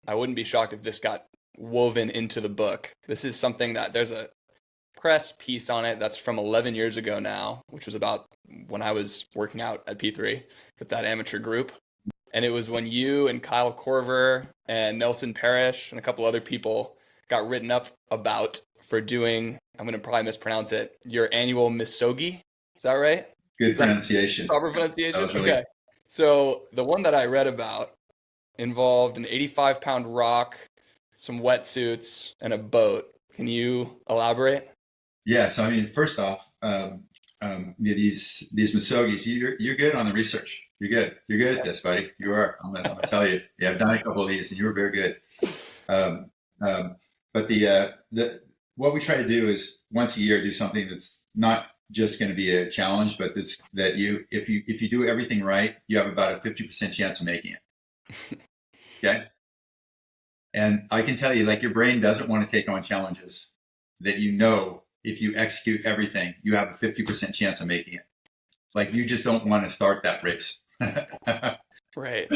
I wouldn't be shocked if this got woven into the book. This is something that there's a press piece on it that's from 11 years ago now, which was about when I was working out at P3 with that amateur group. And it was when you and Kyle Korver and Nelson Parrish and a couple other people got written up about for doing, I'm going to probably mispronounce it, your annual MISOGI. Is that right? Good Is that pronunciation. proper pronunciation? Okay. So the one that I read about involved an 85-pound rock, some wetsuits, and a boat. Can you elaborate? Yeah. So, I mean, first off, these MISOGIs, you're good on the research. You're good. You're good at this, buddy. You are. I'm gonna tell you. Yeah, I've done a couple of these, and you were very good. Um, but the what we try to do is once a year do something that's not just going to be a challenge, but that you if you do everything right, you have about a 50% chance of making it. Okay. And I can tell you, like, your brain doesn't want to take on challenges that if you execute everything, you have a 50% chance of making it. Like, you just don't want to start that race. Right.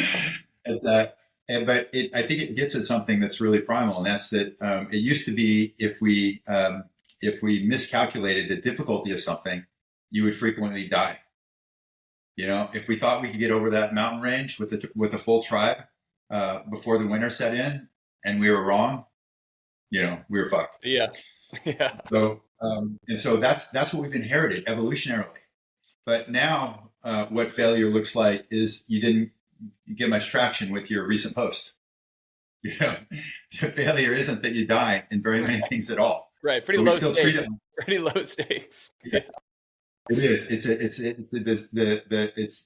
It's I think it gets at something that's really primal, and that's that it used to be if we miscalculated the difficulty of something, you would frequently die. You know, if we thought we could get over that mountain range with a full tribe before the winter set in, and we were wrong, we were fucked. Yeah. Yeah. So and so that's what we've inherited evolutionarily. But now what failure looks like is you didn't get much traction with your recent post. The failure isn't that you die in very many things at all. Right. Pretty low stakes. Pretty low stakes. Yeah. It is.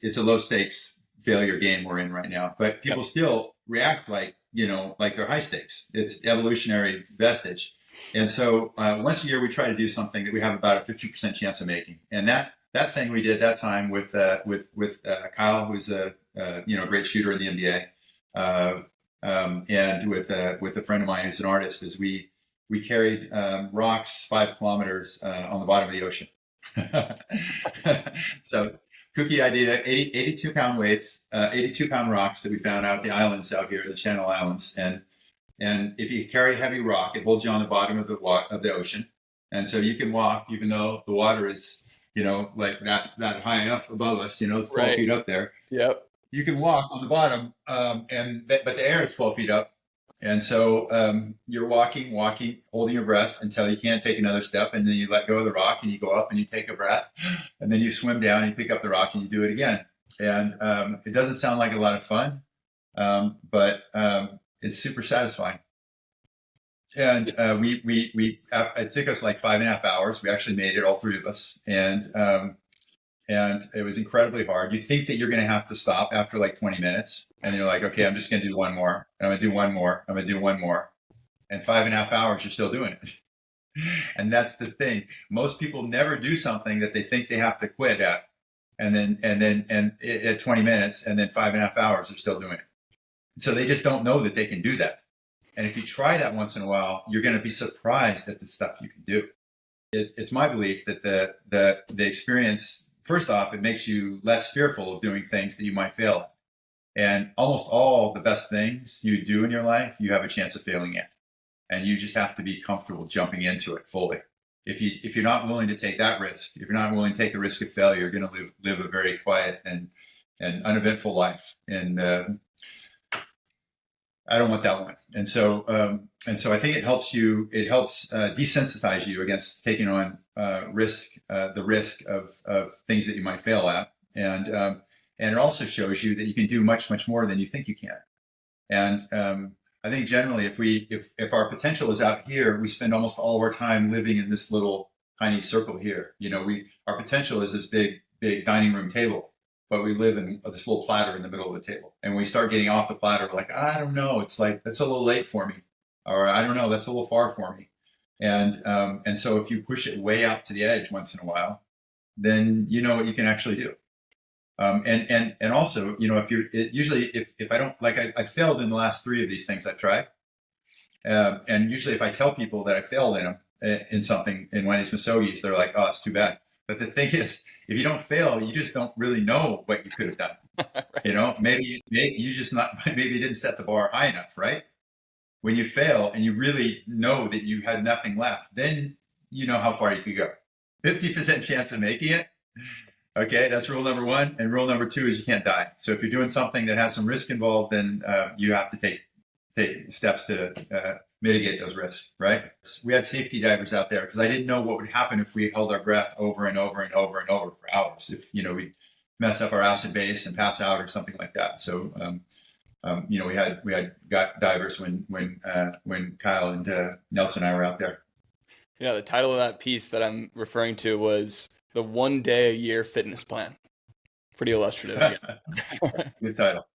It's a low stakes failure game we're in right now. But people still react like they're high stakes. It's evolutionary vestige. And so once a year we try to do something that we have about a 50% chance of making. And that thing we did that time with Kyle, who's a great shooter in the NBA, and with a friend of mine who's an artist, is we carried rocks 5 kilometers on the bottom of the ocean. So kooky idea, 82-pound weights, 82-pound rocks that we found out the islands out here, the Channel Islands, and if you carry a heavy rock, it holds you on the bottom of the ocean, and so you can walk even though the water is like that high up above us, it's 12 feet up there. Yep. You can walk on the bottom, but the air is 12 feet up. And so you're walking, holding your breath until you can't take another step. And then you let go of the rock and you go up and you take a breath. And then you swim down and you pick up the rock and you do it again. And it doesn't sound like a lot of fun, but it's super satisfying. And it took us like 5.5 hours. We actually made it, all 3 of us. And it was incredibly hard. You think that you're going to have to stop after like 20 minutes. And you're like, okay, I'm just going to do one more. And I'm going to do one more. I'm going to do one more. And 5.5 hours, you're still doing it. And that's the thing. Most people never do something that they think they have to quit at. And at 20 minutes, and then 5.5 hours, they're still doing it. So they just don't know that they can do that. And if you try that once in a while, you're going to be surprised at the stuff you can do. It's my belief that the experience, first off, it makes you less fearful of doing things that you might fail at. And almost all the best things you do in your life, you have a chance of failing at. And you just have to be comfortable jumping into it fully. If you're not willing to take that risk, if you're not willing to take the risk of failure, you're going to live a very quiet and uneventful life. And I don't want that one. And so I think it helps desensitize you against taking on the risk of things that you might fail at. And it also shows you that you can do much, much more than you think you can. And I think generally if our potential is out here, we spend almost all of our time living in this little tiny circle here. Our potential is this big dining room table. But we live in this little platter in the middle of the table. And when we start getting off the platter, we're like, I don't know, it's like, that's a little late for me. Or I don't know, that's a little far for me. And so if you push it way out to the edge once in a while, then you know what you can actually do. And also, if I don't, like I failed in the last 3 of these things I've tried. And usually if I tell people that I failed in them, in something, in one of these MISOGIs, they're like, oh, it's too bad. But the thing is, if you don't fail, you just don't really know what you could have done. Right. Maybe you didn't set the bar high enough, right? When you fail and you really know that you had nothing left, then you know how far you could go. 50% chance of making it. Okay, that's rule number one. And rule number two is you can't die. So if you're doing something that has some risk involved, then you have to take steps to mitigate those risks, right? We had safety divers out there because I didn't know what would happen if we held our breath over and over and over and over for hours. If, we mess up our acid base and pass out or something like that. So, we had got divers when Kyle and Nelson and I were out there. Yeah, the title of that piece that I'm referring to was the 1 Day a Year Fitness Plan. Pretty illustrative. That's a good title.